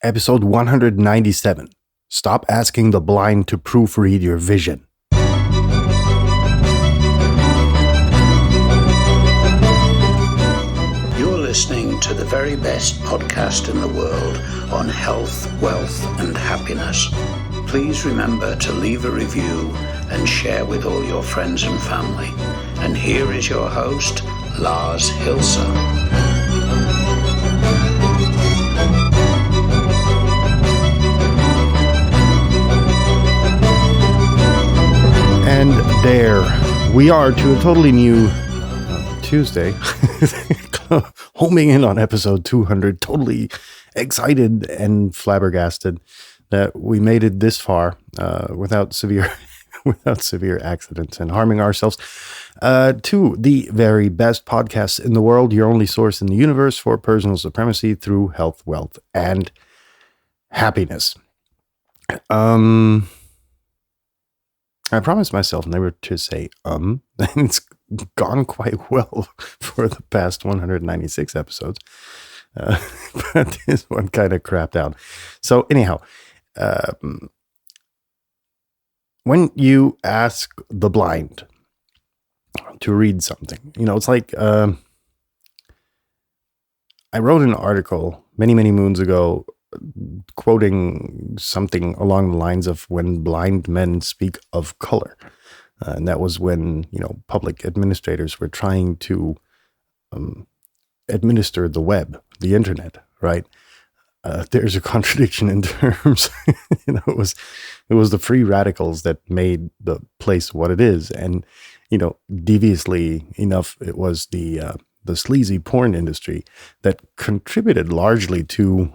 Episode 197. Stop asking the blind to proofread your vision. You're listening to the very best podcast in the world on health, wealth, and happiness. Please remember to leave a review and share with all your friends and family. And here is your host, Lars Hilser. And there we are to a totally new Tuesday, homing in on episode 200, totally excited and flabbergasted that we made it this far without severe accidents and harming ourselves, to the very best podcast in the world, your only source in the universe for personal supremacy through health, wealth, and happiness. I promised myself never to say and it's gone quite well for the past 196 episodes, but this one kind of crapped out. So anyhow, when you ask the blind to read something, it's like I wrote an article many moons ago quoting something along the lines of when blind men speak of color. And that was when, public administrators were trying to administer the web, the internet, right? There's a contradiction in terms. It was the free radicals that made the place what it is. And, deviously enough, it was the sleazy porn industry that contributed largely to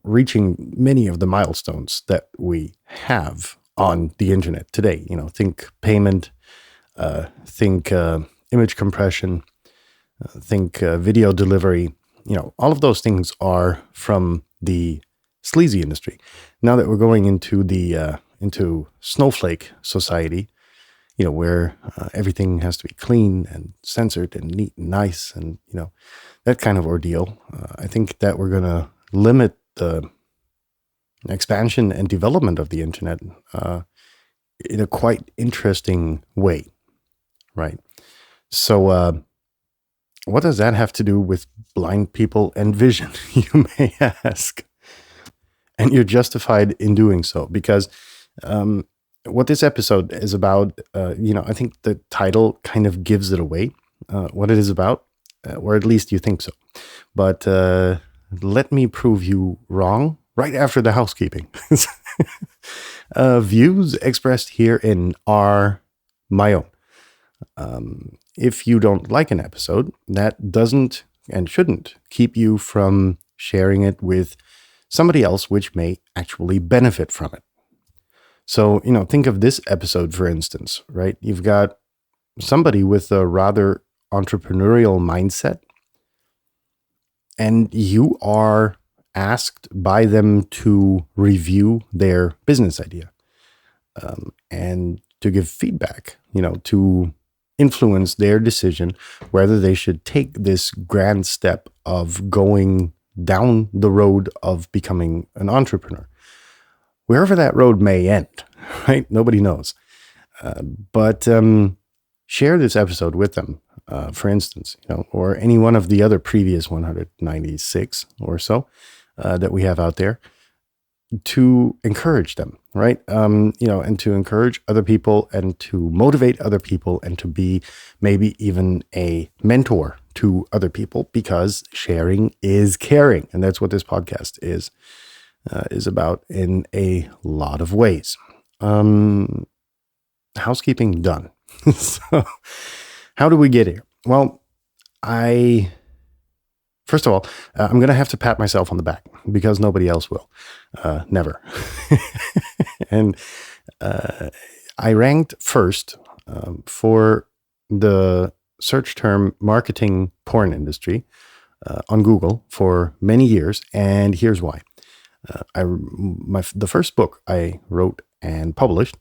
reaching many of the milestones that we have on the internet today. Think payment, think image compression, think video delivery. All of those things are from the sleazy industry. Now that we're going into the into snowflake society, where everything has to be clean and censored and neat and nice, and that kind of ordeal. I think that we're going to limit the expansion and development of the internet in a quite interesting way, right? So what does that have to do with blind people and vision, you may ask? And you're justified in doing so, because what this episode is about, I think the title kind of gives it away, what it is about, or at least you think so. But let me prove you wrong right after the housekeeping. Views expressed herein are my own. If you don't like an episode, that doesn't and shouldn't keep you from sharing it with somebody else which may actually benefit from it. So, think of this episode, for instance, right? You've got somebody with a rather entrepreneurial mindset, and you are asked by them to review their business idea and to give feedback, to influence their decision whether they should take this grand step of going down the road of becoming an entrepreneur. Wherever that road may end, right? Nobody knows. But share this episode with them, for instance, or any one of the other previous 196 or so that we have out there, to encourage them, right? And to encourage other people and to motivate other people and to be maybe even a mentor to other people, because sharing is caring. And that's what this podcast is about in a lot of ways. Housekeeping done. So how do we get here? Well, first of all, I'm going to have to pat myself on the back, because nobody else will. Never. And I ranked first for the search term marketing porn industry on Google for many years. And here's why. The first book I wrote and published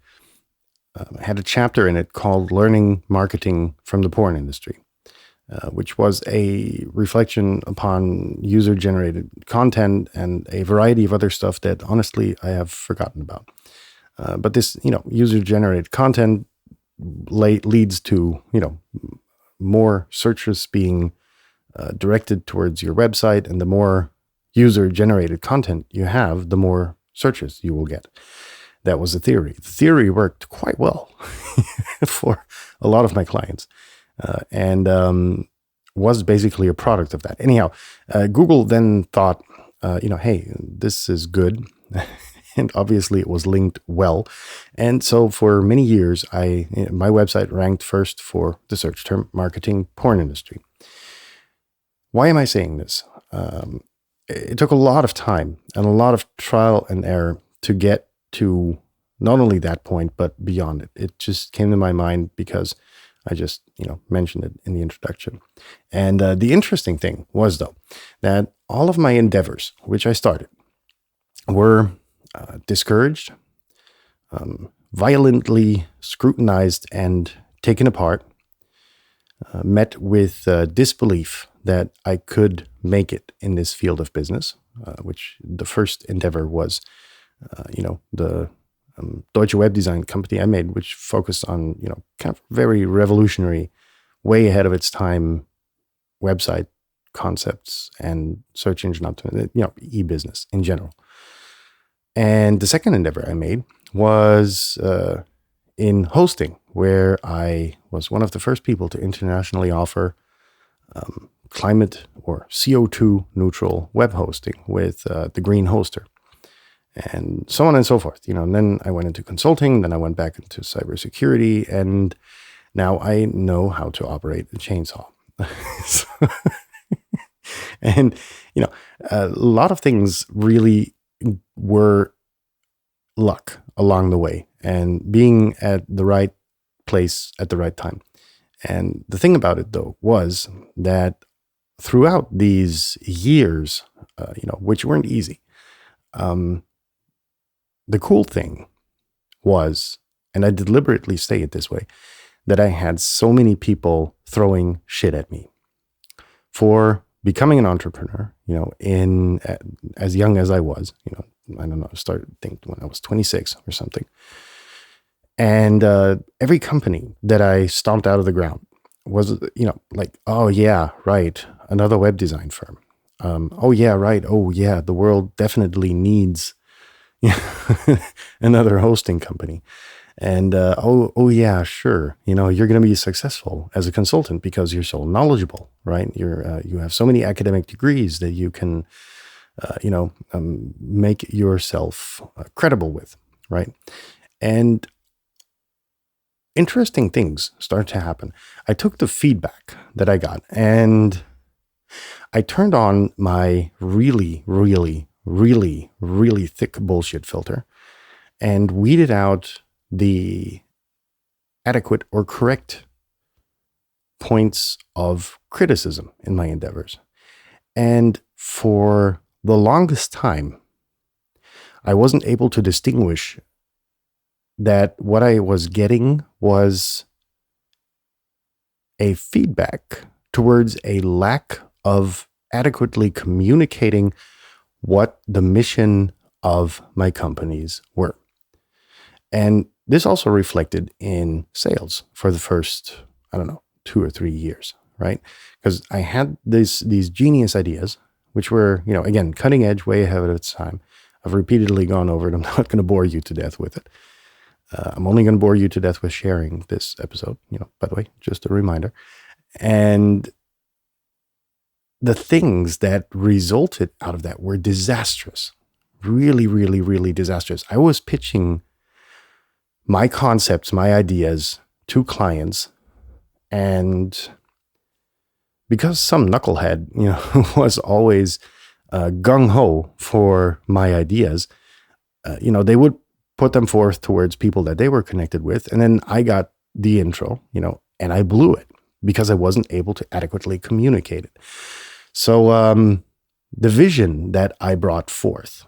had a chapter in it called Learning Marketing from the Porn Industry. which was a reflection upon user-generated content and a variety of other stuff that honestly I have forgotten about. But this, user-generated content leads to, more searches being directed towards your website, and the more user-generated content you have, the more searches you will get. That was the theory. The theory worked quite well for a lot of my clients, and was basically a product of that. Anyhow, Google then thought, hey, this is good. And obviously it was linked well. And so for many years, my website ranked first for the search term marketing porn industry. Why am I saying this? It took a lot of time and a lot of trial and error to get to not only that point, but beyond it. It just came to my mind because I just, mentioned it in the introduction. And the interesting thing was, though, that all of my endeavors, which I started, were discouraged, violently scrutinized and taken apart, met with disbelief that I could make it in this field of business, which the first endeavor was, the Deutsche Web Design company I made, which focused on, kind of very revolutionary, way ahead of its time website concepts and search engine optimization, e-business in general. And the second endeavor I made was in hosting, where I was one of the first people to internationally offer climate or CO2 neutral web hosting with the Green Hoster, and so on and so forth. And then I went into consulting, then I went back into cybersecurity, and now I know how to operate a chainsaw. And, a lot of things really were luck along the way and being at the right place at the right time. And the thing about it, though, was that throughout these years, which weren't easy, the cool thing was, and I deliberately say it this way, that I had so many people throwing shit at me for becoming an entrepreneur, as young as I was, I don't know, I started thinking when I was 26 or something. And every company that I stomped out of the ground was, like, oh yeah, right, another web design firm. Oh yeah, right. Oh yeah, the world definitely needs another hosting company. And oh yeah, sure. You're going to be successful as a consultant because you're so knowledgeable, right? You have so many academic degrees that you can, make yourself credible with, right? And interesting things start to happen. I took the feedback that I got and I turned on my really, really, really, really thick bullshit filter and weeded out the adequate or correct points of criticism in my endeavors. And for the longest time, I wasn't able to distinguish that what I was getting was a feedback towards a lack of adequately communicating what the mission of my companies were. And this also reflected in sales for the first, 2 or 3 years, right? Because I had these genius ideas, which were, again, cutting edge, way ahead of its time. I've repeatedly gone over it. I'm not going to bore you to death with it. I'm only going to bore you to death with sharing this episode, by the way, just a reminder. And the things that resulted out of that were disastrous, really, really, really disastrous. I was pitching my concepts, my ideas to clients, and because some knucklehead, was always gung-ho for my ideas, they would put them forth towards people that they were connected with. And then I got the intro, and I blew it because I wasn't able to adequately communicate it. So the vision that I brought forth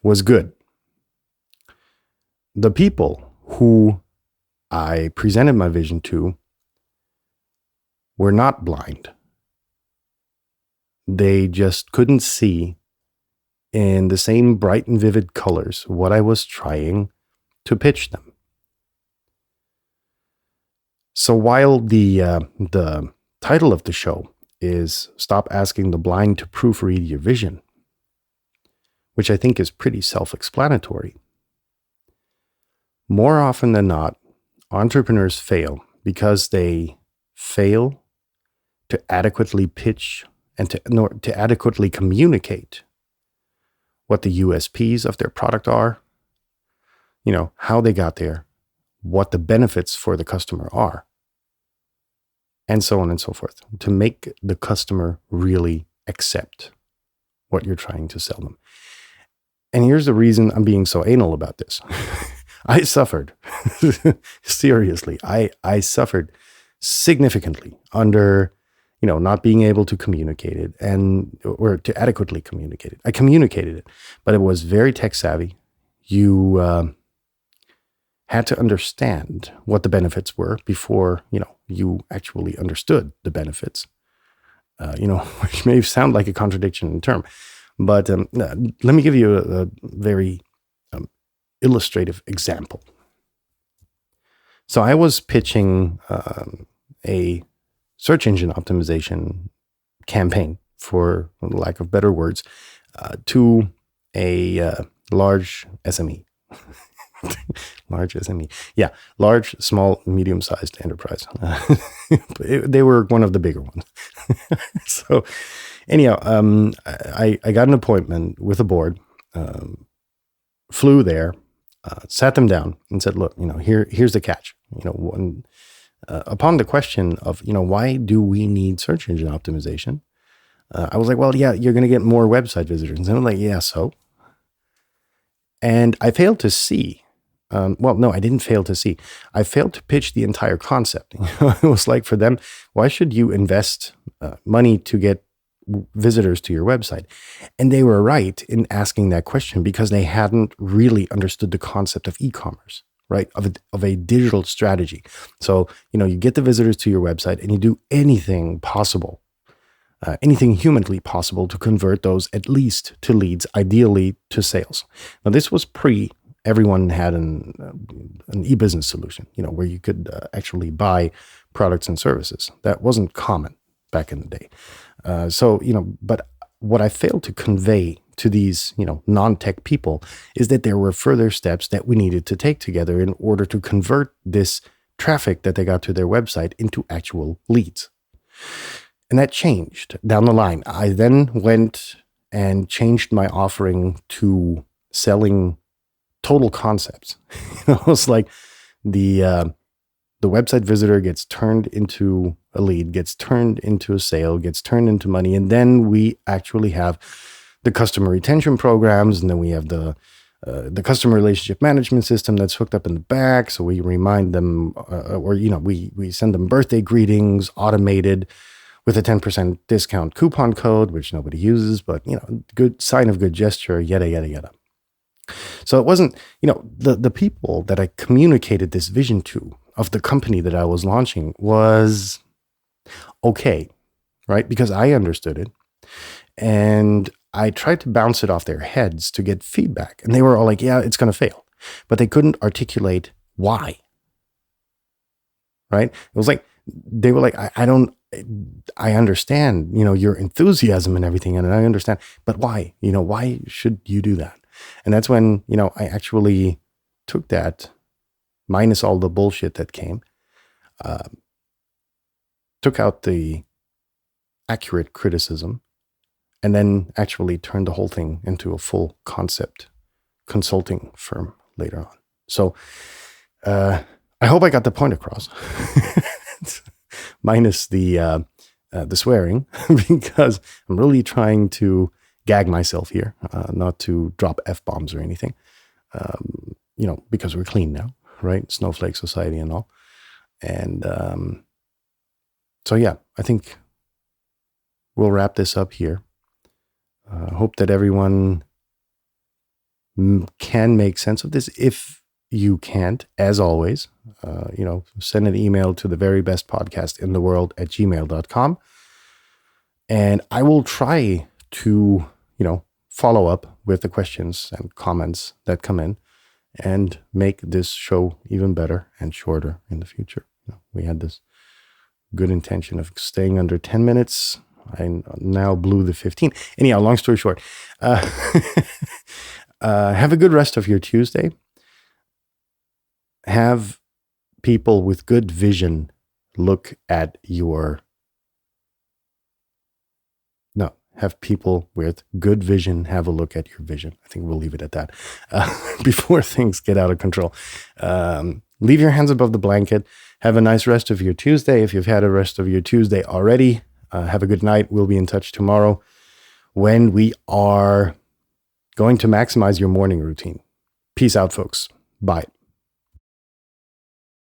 was good. The people who I presented my vision to were not blind. They just couldn't see in the same bright and vivid colors what I was trying to pitch them. So while the title of the show is Stop Asking the Blind to Proofread Your Vision, which I think is pretty self-explanatory, more often than not, entrepreneurs fail because they fail to adequately pitch and to adequately communicate what the USPs of their product are, how they got there, what the benefits for the customer are, and so on and so forth, to make the customer really accept what you're trying to sell them. And here's the reason I'm being so anal about this. I suffered, seriously, I suffered significantly under, not being able to communicate it or to adequately communicate it. I communicated it, but it was very tech savvy. You had to understand what the benefits were before, you actually understood the benefits, which may sound like a contradiction in term. But let me give you a very illustrative example. So I was pitching a search engine optimization campaign, for lack of better words, to a large SME. Large SME. Yeah, large, small, medium-sized enterprise. They were one of the bigger ones. So anyhow, I got an appointment with the board, flew there, sat them down and said, look, here's the catch. Upon the question of, why do we need search engine optimization? I was like, well, yeah, you're going to get more website visitors. And I'm like, yeah, so? And I failed to see. I didn't fail to see. I failed to pitch the entire concept. It was like, for them, why should you invest money to get visitors to your website? And they were right in asking that question because they hadn't really understood the concept of e-commerce, right? Of a digital strategy. So, you get the visitors to your website and you do anything possible, anything humanly possible to convert those at least to leads, ideally to sales. Now, this was everyone had an e-business solution, where you could actually buy products and services. That wasn't common back in the day. But what I failed to convey to these, non-tech people is that there were further steps that we needed to take together in order to convert this traffic that they got to their website into actual leads. And that changed down the line. I then went and changed my offering to selling total concepts. It was like the website visitor gets turned into a lead, gets turned into a sale, gets turned into money. And then we actually have the customer retention programs. And then we have the customer relationship management system that's hooked up in the back. So we remind them, we send them birthday greetings, automated, with a 10% discount coupon code, which nobody uses, but, good sign of good gesture, yada, yada, yada. So it wasn't, the people that I communicated this vision to of the company that I was launching was okay, right? Because I understood it. And I tried to bounce it off their heads to get feedback. And they were all like, yeah, it's going to fail. But they couldn't articulate why, right? It was like, they were like, I understand, your enthusiasm and everything. And I understand, but why? Why should you do that? And that's when, I actually took that, minus all the bullshit that came, took out the accurate criticism, and then actually turned the whole thing into a full concept consulting firm later on. So I hope I got the point across, minus the swearing, because I'm really trying to gag myself here, not to drop F-bombs or anything, because we're clean now, right? Snowflake society and all. And so, yeah, I think we'll wrap this up here. Hope that everyone can make sense of this. If you can't, as always, send an email to theverybestpodcastintheworld@gmail.com. And I will try to, follow up with the questions and comments that come in and make this show even better and shorter in the future. We had this good intention of staying under 10 minutes. I now blew the 15. Anyhow, long story short, have a good rest of your Tuesday. Have people with good vision look at your... No, have people with good vision have a look at your vision. I think we'll leave it at that before things get out of control. Leave your hands above the blanket. Have a nice rest of your Tuesday. If you've had a rest of your Tuesday already, have a good night. We'll be in touch tomorrow when we are going to maximize your morning routine. Peace out, folks. Bye.